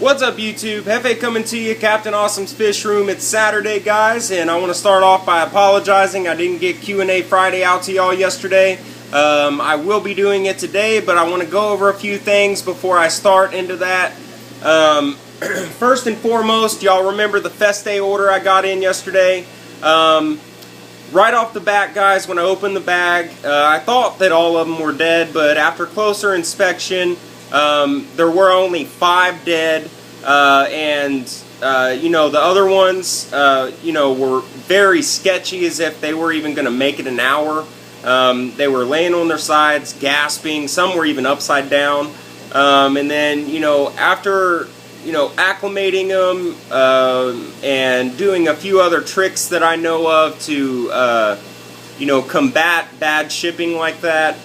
What's up, YouTube? Hefe coming to you, Captain Awesome's Fish Room. It's Saturday, guys, and I want to start off by apologizing. I didn't get Q&A Friday out to y'all yesterday. I will be doing it today, but I want to go over a few things before I start into that. First and foremost, y'all remember the Feste order I got in yesterday. Right off the bat, guys, when I opened the bag, I thought that all of them were dead, but after closer inspection, there were only 5 dead, you know, the other ones, you know, were very sketchy, as if they were even going to make it an hour. They were laying on their sides, gasping. Some were even upside down. And then, you know, after, you know, acclimating them and doing a few other tricks that I know of to, you know, combat bad shipping like that,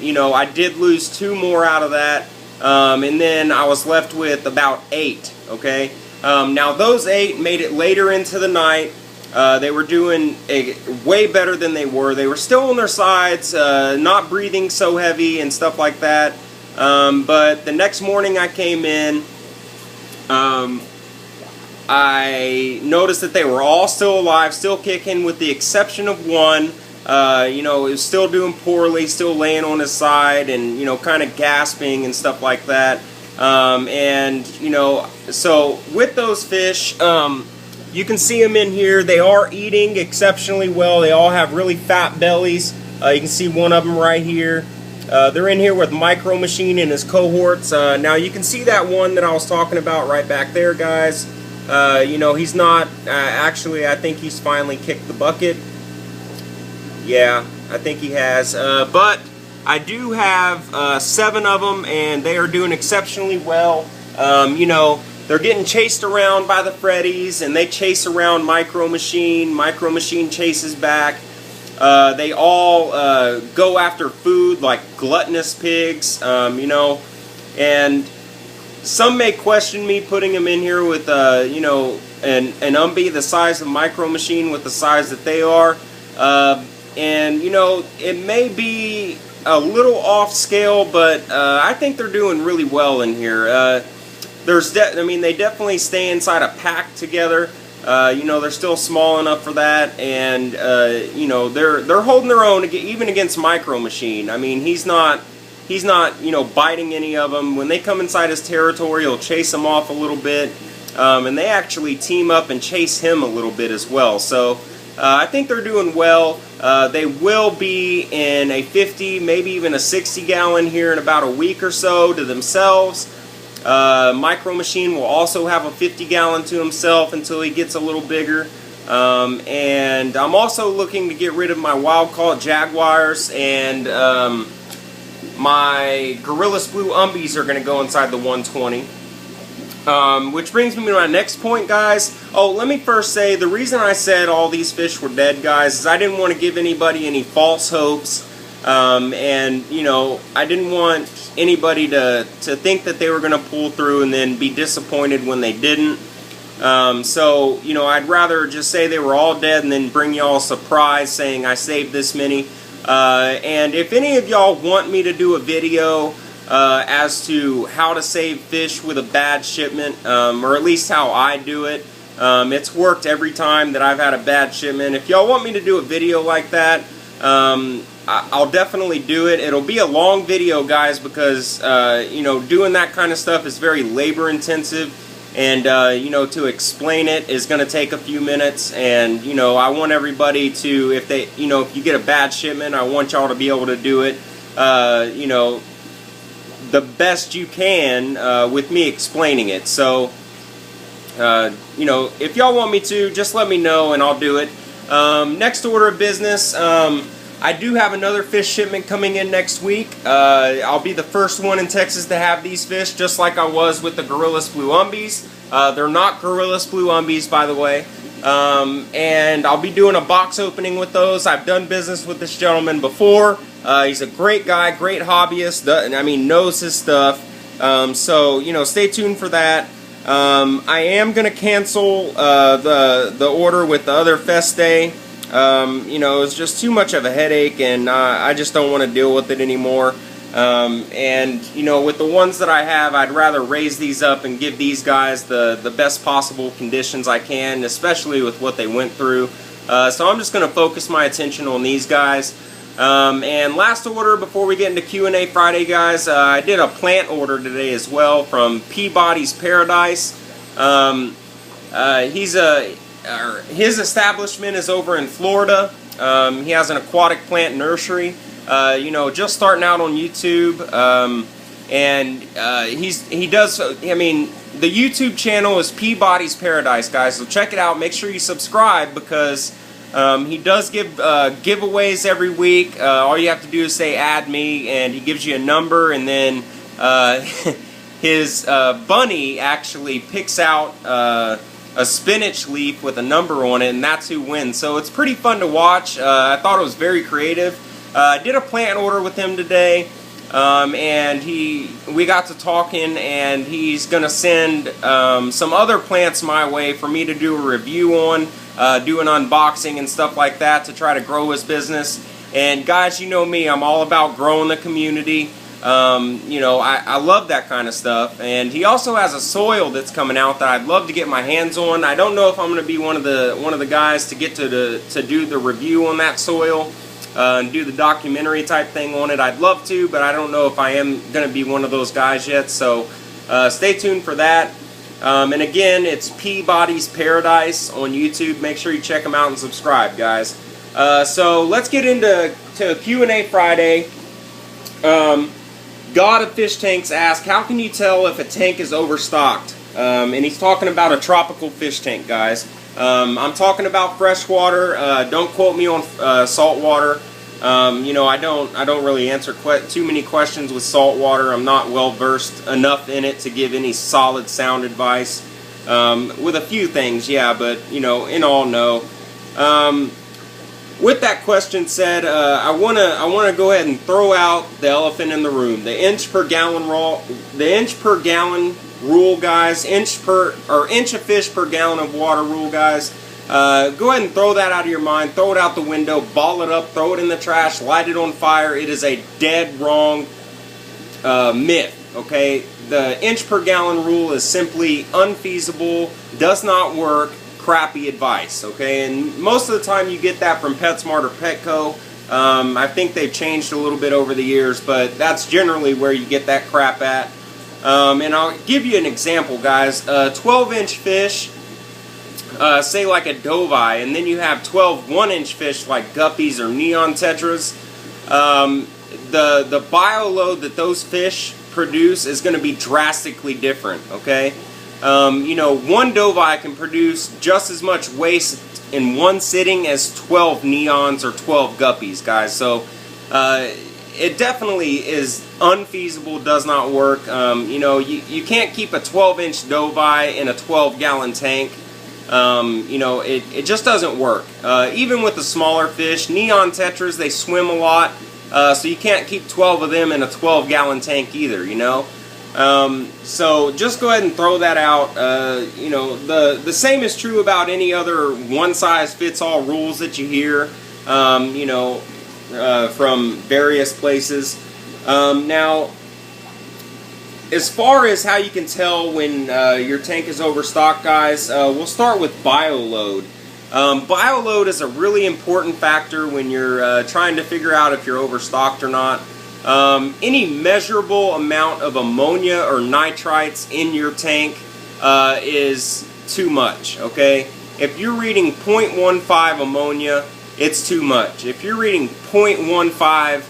you know, I did lose 2 more out of that, and then I was left with about 8, okay? Now those 8 made it later into the night. They were doing way better than they were. They were still on their sides, not breathing so heavy and stuff like that, but the next morning I came in, I noticed that they were all still alive, still kicking, with the exception of one. You know, he was still doing poorly, still laying on his side and, you know, kind of gasping and stuff like that. And, you know, so with those fish, you can see them in here. They are eating exceptionally well. They all have really fat bellies. You can see one of them right here. They're in here with Micro Machine and his cohorts. Now you can see that one that I was talking about right back there, guys. You know, he's not, actually, I think he's finally kicked the bucket. Yeah, I think he has. But I do have 7 of them, and they are doing exceptionally well. You know, they're getting chased around by the Freddies, and they chase around Micro Machine. Micro Machine chases back. They all go after food like gluttonous pigs, you know. And some may question me putting them in here with, you know, an umbi the size of Micro Machine with the size that they are. And, you know, it may be a little off scale, but I think they're doing really well in here. I mean, they definitely stay inside a pack together. You know, they're still small enough for that, and you know, they're holding their own even against Micro Machine. I mean, he's not, you know, biting any of them. When they come inside his territory, he'll chase them off a little bit, and they actually team up and chase him a little bit as well. So I think they're doing well. They will be in a 50, maybe even a 60 gallon here in about a week or so to themselves. Micro Machine will also have a 50 gallon to himself until he gets a little bigger. And I'm also looking to get rid of my wild caught jaguars, and my Gorillas Blue Umbies are going to go inside the 120. Which brings me to my next point, guys. Oh, let me first say, the reason I said all these fish were dead, guys, is I didn't want to give anybody any false hopes. And, you know, I didn't want anybody to think that they were going to pull through and then be disappointed when they didn't. So, you know, I'd rather just say they were all dead and then bring y'all a surprise saying I saved this many. And if any of y'all want me to do a video as to how to save fish with a bad shipment, or at least how I do it, it's worked every time that I've had a bad shipment. If y'all want me to do a video like that, I'll definitely do it. It'll be a long video, guys, because you know, doing that kind of stuff is very labor intensive, and you know, to explain it is going to take a few minutes. And you know, I want everybody to, if they, you know, if you get a bad shipment, I want y'all to be able to do it, you know, the best you can with me explaining it. So you know, if y'all want me to, just let me know and I'll do it. Next order of business, I do have another fish shipment coming in next week. I'll be the first one in Texas to have these fish, just like I was with the Gorillas Blue Umbies. They're not Gorillas Blue Umbies, by the way. And I'll be doing a box opening with those. I've done business with this gentleman before. He's a great guy, great hobbyist, I mean, knows his stuff. So, you know, stay tuned for that. I am going to cancel the order with the other Feste. You know, it's just too much of a headache, and I just don't want to deal with it anymore. And you know, with the ones that I have, I'd rather raise these up and give these guys the best possible conditions I can, especially with what they went through. So I'm just going to focus my attention on these guys. And last order before we get into Q&A Friday, guys, I did a plant order today as well from Peabody's Paradise. His establishment is over in Florida. He has an aquatic plant nursery. You know, just starting out on YouTube, and he does. I mean, the YouTube channel is Peabody's Paradise, guys. So check it out. Make sure you subscribe because he does give giveaways every week. All you have to do is say "add me," and he gives you a number, and then his bunny actually picks out a spinach leaf with a number on it, and that's who wins. So it's pretty fun to watch. I thought it was very creative. I did a plant order with him today, and we got to talking, and he's going to send some other plants my way for me to do a review on, do an unboxing and stuff like that to try to grow his business. And guys, you know me, I'm all about growing the community. You know, I love that kind of stuff. And he also has a soil that's coming out that I'd love to get my hands on. I don't know if I'm going to be one of the guys to get to do the review on that soil. And do the documentary type thing on it. I'd love to, but I don't know if I am going to be one of those guys yet, so stay tuned for that. And again, it's Peabody's Paradise on YouTube. Make sure you check them out and subscribe, guys. So let's get into Q&A Friday. God of Fish Tanks asked, how can you tell if a tank is overstocked? And he's talking about a tropical fish tank, guys. I'm talking about freshwater. Don't quote me on saltwater. You know, I don't really answer too many questions with saltwater. I'm not well versed enough in it to give any solid sound advice. With a few things, yeah, but you know, in all, no. With that question said, I wanna go ahead and throw out the elephant in the room. The inch per gallon rule, guys. Inch of fish per gallon of water rule, guys. Go ahead and throw that out of your mind. Throw it out the window. Ball it up. Throw it in the trash. Light it on fire. It is a dead wrong myth. Okay, the inch per gallon rule is simply unfeasible. Does not work. Crappy advice. Okay, and most of the time you get that from PetSmart or Petco. I think they've changed a little bit over the years, but that's generally where you get that crap at. And I'll give you an example, guys. 12-inch fish, say like a doveye, and then you have 12 1-inch fish like guppies or neon tetras. The bioload that those fish produce is going to be drastically different, okay? You know, one doveye can produce just as much waste in one sitting as 12 neons or 12 guppies, guys. So it definitely is unfeasible, does not work. You know, you can't keep a 12-inch doveye in a 12-gallon tank. You know, it just doesn't work. Even with the smaller fish, neon tetras, they swim a lot, so you can't keep 12 of them in a 12-gallon tank either, you know. So just go ahead and throw that out. You know, the same is true about any other one-size-fits-all rules that you hear, you know, from various places. Now, as far as how you can tell when your tank is overstocked, guys, we'll start with bioload. Bioload is a really important factor when you're trying to figure out if you're overstocked or not. Any measurable amount of ammonia or nitrites in your tank is too much, okay? If you're reading 0.15 ammonia, it's too much. If you're reading 0.15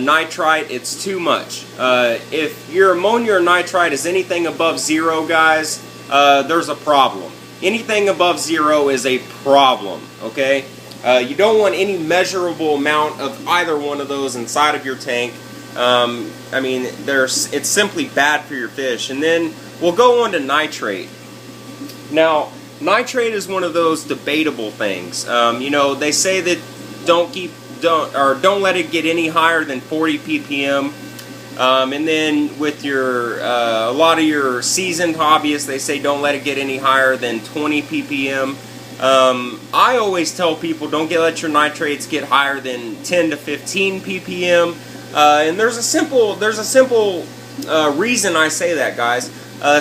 nitrite, it's too much. If your ammonia or nitrite is anything above 0, guys, there's a problem. Anything above 0 is a problem, okay? You don't want any measurable amount of either one of those inside of your tank. I mean, it's simply bad for your fish. And then we'll go on to nitrate. Now, nitrate is one of those debatable things. You know, they say that don't let it get any higher than 40 ppm. And then with your a lot of your seasoned hobbyists, they say don't let it get any higher than 20 ppm. I always tell people don't let your nitrates get higher than 10 to 15 ppm. And there's a simple reason I say that, guys.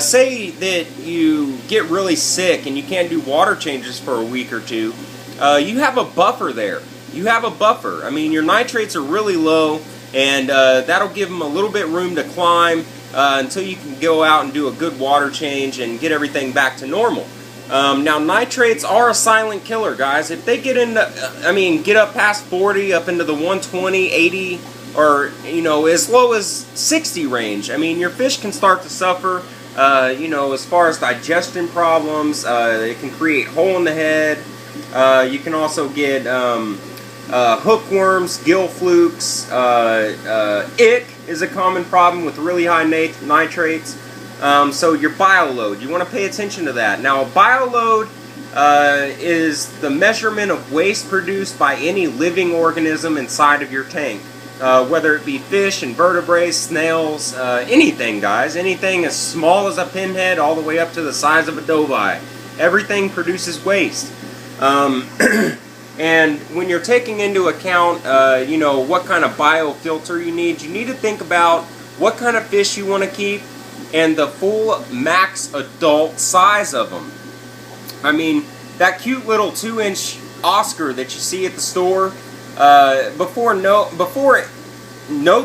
Say that you get really sick and you can't do water changes for a week or two. You have a buffer there. You have a buffer. I mean, your nitrates are really low, and that'll give them a little bit room to climb until you can go out and do a good water change and get everything back to normal. Now, nitrates are a silent killer, guys. If they get into, get up past 40, up into the 120, 80, or, as low as 60 range, I mean, your fish can start to suffer, as far as digestion problems. It can create hole in the head. You can also get hookworms, gill flukes. Ick is a common problem with really high nitrates. So your bioload, you want to pay attention to that. Now, a bioload is the measurement of waste produced by any living organism inside of your tank. Whether it be fish, invertebrates, snails, anything, guys. Anything as small as a pinhead all the way up to the size of a doveye. Everything produces waste. And when you're taking into account, what kind of biofilter you need to think about what kind of fish you want to keep and the full max adult size of them. I mean, that cute little 2-inch Oscar that you see at the store, before no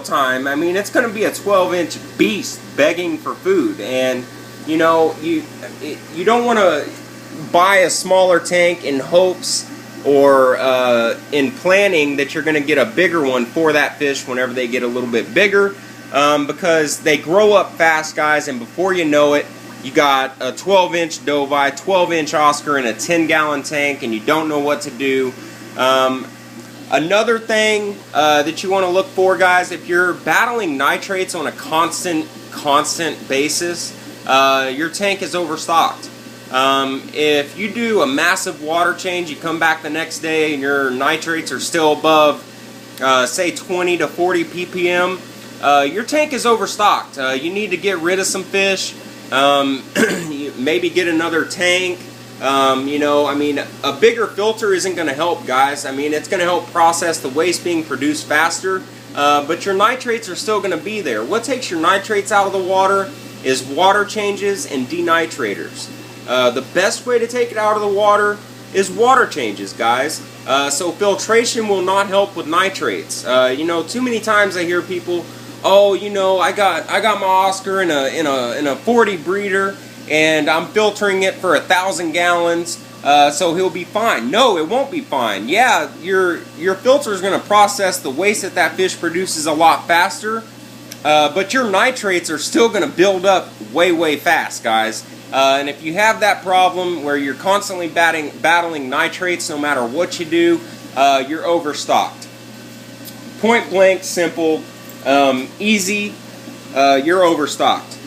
time, I mean, it's going to be a 12-inch beast begging for food. And, you don't want to buy a smaller tank in hopes or in planning that you're going to get a bigger one for that fish whenever they get a little bit bigger, because they grow up fast, guys, and before you know it, you got a 12-inch doveye, 12-inch Oscar in a 10-gallon tank, and you don't know what to do. Another thing that you want to look for, guys, if you're battling nitrates on a constant basis, your tank is overstocked. If you do a massive water change, you come back the next day and your nitrates are still above, say, 20 to 40 ppm, your tank is overstocked. You need to get rid of some fish, maybe get another tank. A bigger filter isn't going to help, guys. I mean, it's going to help process the waste being produced faster, but your nitrates are still going to be there. What takes your nitrates out of the water is water changes and denitrators. The best way to take it out of the water is water changes, guys. So filtration will not help with nitrates. Too many times I hear people, oh, I got my Oscar in a 40 breeder, and I'm filtering it for 1,000 gallons, so he'll be fine. No, it won't be fine. Yeah, your filter is going to process the waste that fish produces a lot faster, but your nitrates are still going to build up way fast, guys. And if you have that problem where you're constantly battling nitrates no matter what you do, you're overstocked. Point blank, simple, easy, you're overstocked.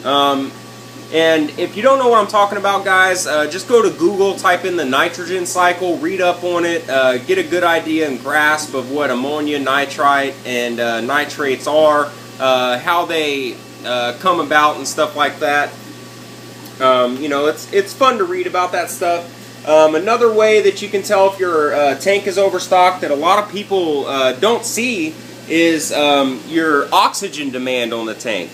And if you don't know what I'm talking about, guys, just go to Google, type in the nitrogen cycle, read up on it, get a good idea and grasp of what ammonia, nitrite, and nitrates are, how they come about and stuff like that. It's fun to read about that stuff. Another way that you can tell if your tank is overstocked that a lot of people don't see is your oxygen demand on the tank.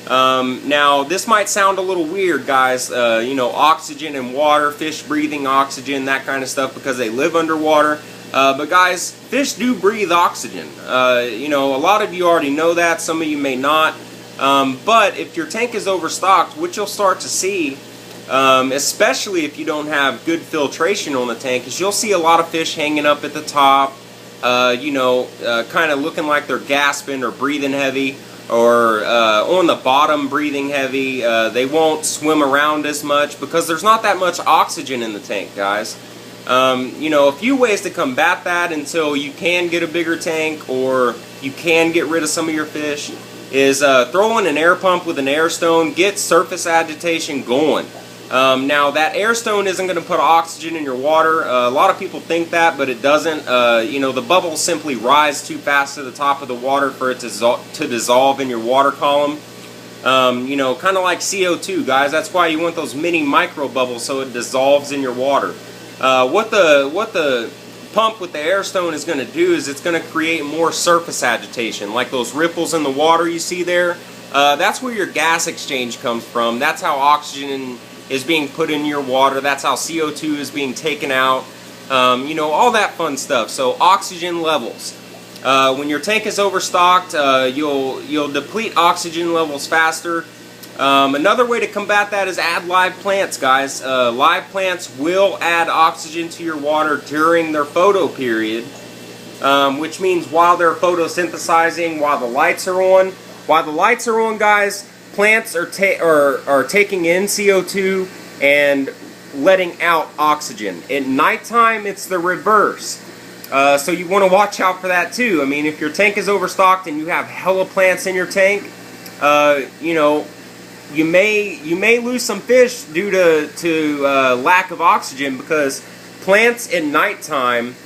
Now, this might sound a little weird, guys, oxygen and water, fish breathing oxygen, that kind of stuff, because they live underwater. But guys, fish do breathe oxygen. A lot of you already know that, some of you may not. But if your tank is overstocked, what you'll start to see, especially if you don't have good filtration on the tank, is you'll see a lot of fish hanging up at the top, kind of looking like they're gasping or breathing heavy, or on the bottom breathing heavy. They won't swim around as much because there's not that much oxygen in the tank, guys. A few ways to combat that until you can get a bigger tank or you can get rid of some of your fish is throw in an air pump with an air stone, get surface agitation going. Now, that air stone isn't going to put oxygen in your water. A lot of people think that, but it doesn't. The bubbles simply rise too fast to the top of the water for it to dissolve in your water column. Kind of like CO2, guys. That's why you want those mini micro bubbles so it dissolves in your water. What the pump with the air stone is going to do is it's going to create more surface agitation, like those ripples in the water you see there. That's where your gas exchange comes from. That's how oxygen is being put in your water. That's how CO2 is being taken out. You know, all that fun stuff. So oxygen levels. When your tank is overstocked, you'll deplete oxygen levels faster. Another way to combat that is add live plants, guys. Live plants will add oxygen to your water during their photo period, which means while they're photosynthesizing, while the lights are on. While the lights are on, guys, plants are taking in CO2 and letting out oxygen. At nighttime, it's the reverse. So you want to watch out for that too. I mean, if your tank is overstocked and you have hella plants in your tank, you know, you may lose some fish due to lack of oxygen, because plants at nighttime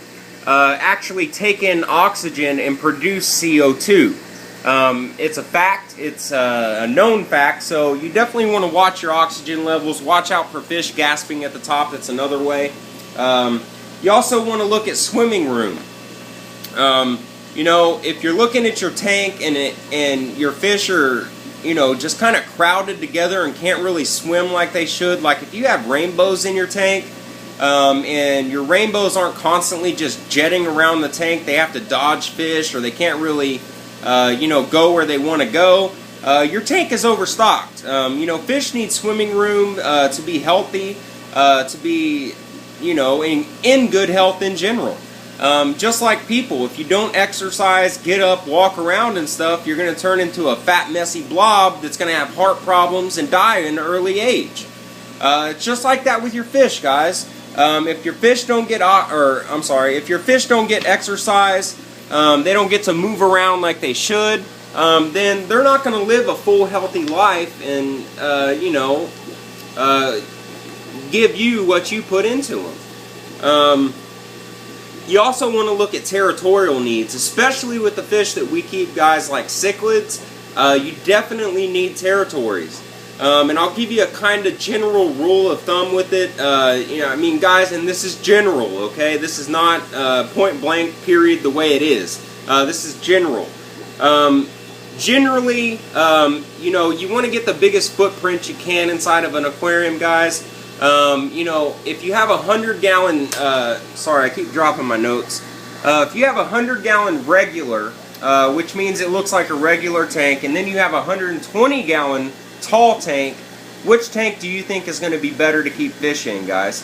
actually take in oxygen and produce CO2. It's a fact. It's a known fact. So you definitely want to watch your oxygen levels. Watch out for fish gasping at the top. That's another way. You also want to look at swimming room. You know, if you're looking at your tank and your fish are, you know, just kind of crowded together and can't really swim like they should, like if you have rainbows in your tank, and your rainbows aren't constantly just jetting around the tank, they have to dodge fish, or they can't really, you know, go where they want to go, your tank is overstocked. You know, fish need swimming room to be healthy, to be, you know, in good health in general. Just like people, if you don't exercise, get up, walk around and stuff, you're going to turn into a fat, messy blob that's going to have heart problems and die in an early age. It's just like that with your fish, guys. If your fish don't get, if your fish don't get exercise, they don't get to move around like they should, then they're not going to live a full, healthy life and, you know, give you what you put into them. You also want to look at territorial needs, especially with the fish that we keep, guys, like cichlids. You definitely need territories. And I'll give you a kind of general rule of thumb with it. You know, I mean, guys, and this is general, okay? This is not point blank, period, the way it is. This is general. Generally, you know, you want to get the biggest footprint you can inside of an aquarium, guys. You know, if you have a 100-gallon, sorry, I keep dropping my notes. If you have a 100-gallon regular, which means it looks like a regular tank, and then you have a 120-gallon tall tank, which tank do you think is going to be better to keep fish in, guys?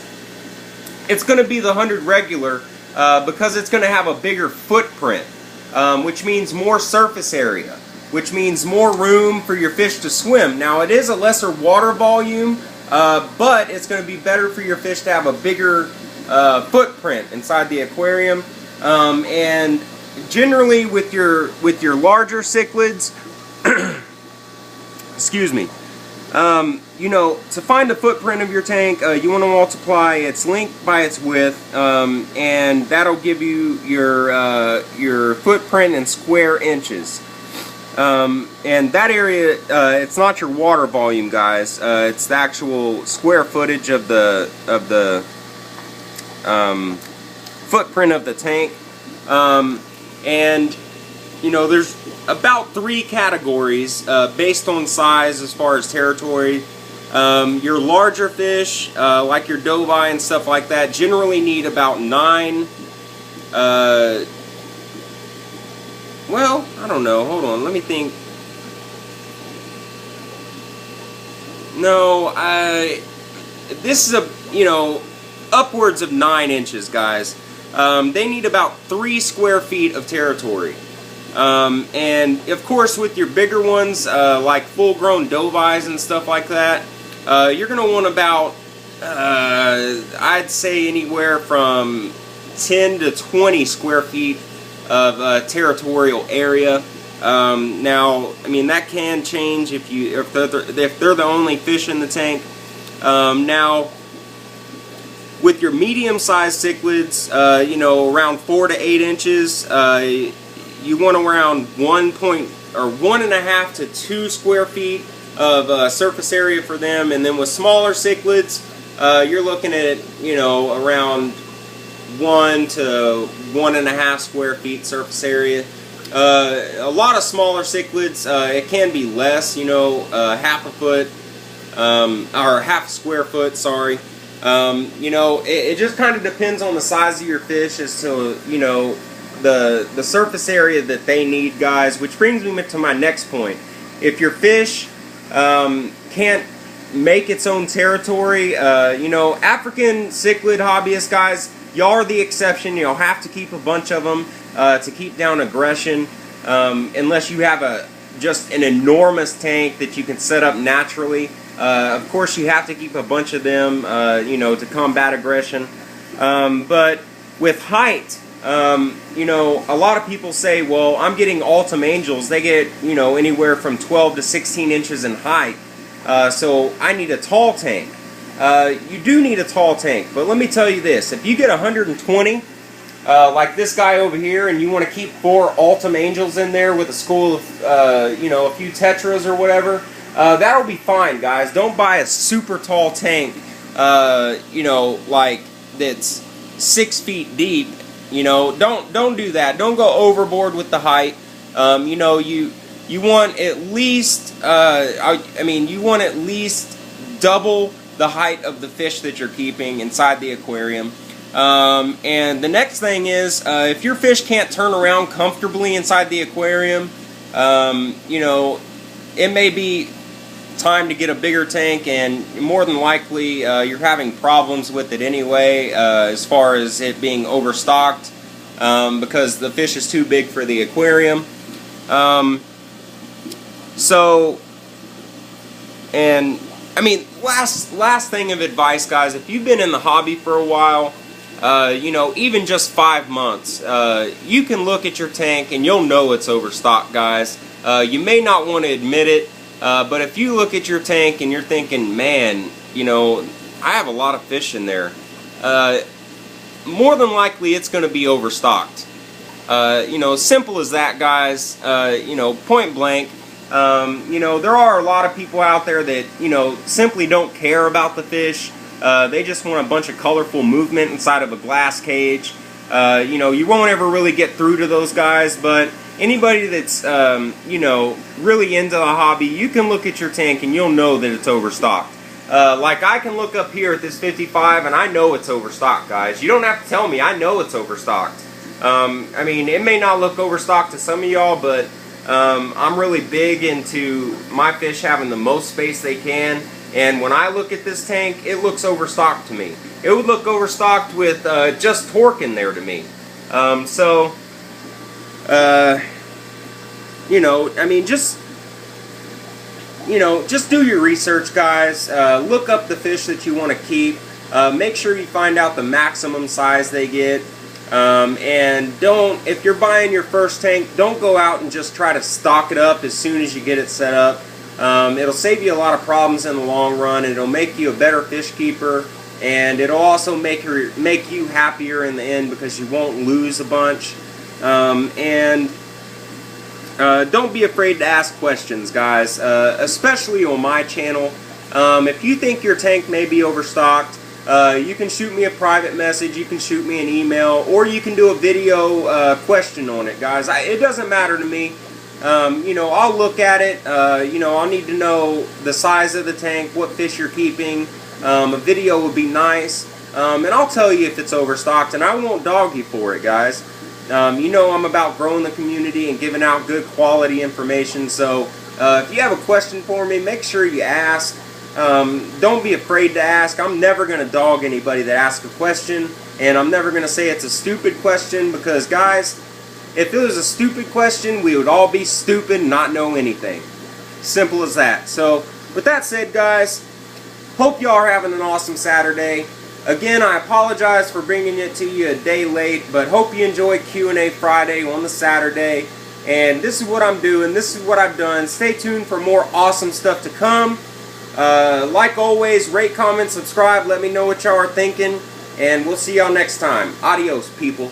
It's going to be the 100 regular, because it's going to have a bigger footprint, which means more surface area, which means more room for your fish to swim. Now, it is a lesser water volume, but it's going to be better for your fish to have a bigger footprint inside the aquarium. And generally with your larger cichlids, excuse me, you know, to find the footprint of your tank, you want to multiply its length by its width, and that'll give you your footprint in square inches. And that area, it's not your water volume, guys. It's the actual square footage of the footprint of the tank. And you know, there's about 3 categories based on size as far as territory. Your larger fish, like your dovii and stuff like that, generally need about 9. Well, I don't know. Hold on. Let me think. No, this is you know, upwards of 9 inches, guys. They need about 3 square feet of territory. And of course, with your bigger ones, like full-grown dovis and stuff like that, you're going to want about, I'd say anywhere from 10 to 20 square feet of territorial area. Now, I mean, that can change if they're the only fish in the tank. Now, with your medium-sized cichlids, you know, around 4 to 8 inches, you want around 1.5 to 2 square feet of surface area for them. And then with smaller cichlids, you're looking at, you know, around 1 to 1.5 square feet surface area. A lot of smaller cichlids, it can be less, you know, half a foot, or half a square foot, sorry. You know, it just kind of depends on the size of your fish as to, you know, the surface area that they need, guys, which brings me to my next point. If your fish can't make its own territory, you know, African cichlid hobbyists, guys, y'all are the exception. You'll have to keep a bunch of them to keep down aggression, unless you have just an enormous tank that you can set up naturally. Of course, you have to keep a bunch of them, you know, to combat aggression. But with height, you know, a lot of people say, well, I'm getting Ultim Angels. They get, you know, anywhere from 12 to 16 inches in height. So I need a tall tank. You do need a tall tank, but let me tell you this. If you get 120, like this guy over here, and you want to keep 4 Ultim Angels in there with a school of, you know, a few Tetras or whatever, that'll be fine, guys. Don't buy a super tall tank, you know, like that's 6 feet deep. You know, don't do that. Don't go overboard with the height. You know, you want at least, I mean, you want at least double the height of the fish that you're keeping inside the aquarium. And the next thing is, if your fish can't turn around comfortably inside the aquarium, you know, it may be time to get a bigger tank, and more than likely you're having problems with it anyway, as far as it being overstocked, because the fish is too big for the aquarium. So, and I mean, last thing of advice, guys, if you've been in the hobby for a while, you know, even just 5 months, you can look at your tank and you'll know it's overstocked, guys. You may not want to admit it, but if you look at your tank and you're thinking, man, you know, I have a lot of fish in there, more than likely it's going to be overstocked. You know, simple as that, guys. You know, point blank. You know, there are a lot of people out there that, you know, simply don't care about the fish. They just want a bunch of colorful movement inside of a glass cage. You know, you won't ever really get through to those guys, but anybody that's, you know, really into the hobby, you can look at your tank and you'll know that it's overstocked. Like I can look up here at this 55 and I know it's overstocked, guys. You don't have to tell me, I know it's overstocked. I mean, it may not look overstocked to some of y'all, but I'm really big into my fish having the most space they can. And when I look at this tank, it looks overstocked to me. It would look overstocked with just torque in there to me. So, you know, I mean, just, you know, just do your research, guys. Look up the fish that you want to keep. Make sure you find out the maximum size they get. And don't, if you're buying your first tank, don't go out and just try to stock it up as soon as you get it set up. It'll save you a lot of problems in the long run. It'll make you a better fish keeper, and it'll also make you happier in the end because you won't lose a bunch. And don't be afraid to ask questions, guys, especially on my channel. If you think your tank may be overstocked, you can shoot me a private message, you can shoot me an email, or you can do a video question on it, guys. It doesn't matter to me. You know, I'll look at it. You know, I'll need to know the size of the tank, what fish you're keeping. A video would be nice. And I'll tell you if it's overstocked, and I won't dog you for it, guys. You know I'm about growing the community and giving out good quality information, so if you have a question for me, make sure you ask. Don't be afraid to ask. I'm never going to dog anybody that asks a question, and I'm never going to say it's a stupid question, because, guys, if it was a stupid question, we would all be stupid and not know anything. Simple as that. So, with that said, guys, hope y'all are having an awesome Saturday. Again, I apologize for bringing it to you a day late, but hope you enjoyed Q&A Friday on the Saturday. And this is what I'm doing. This is what I've done. Stay tuned for more awesome stuff to come. Like always, rate, comment, subscribe. Let me know what y'all are thinking. And we'll see y'all next time. Adios, people.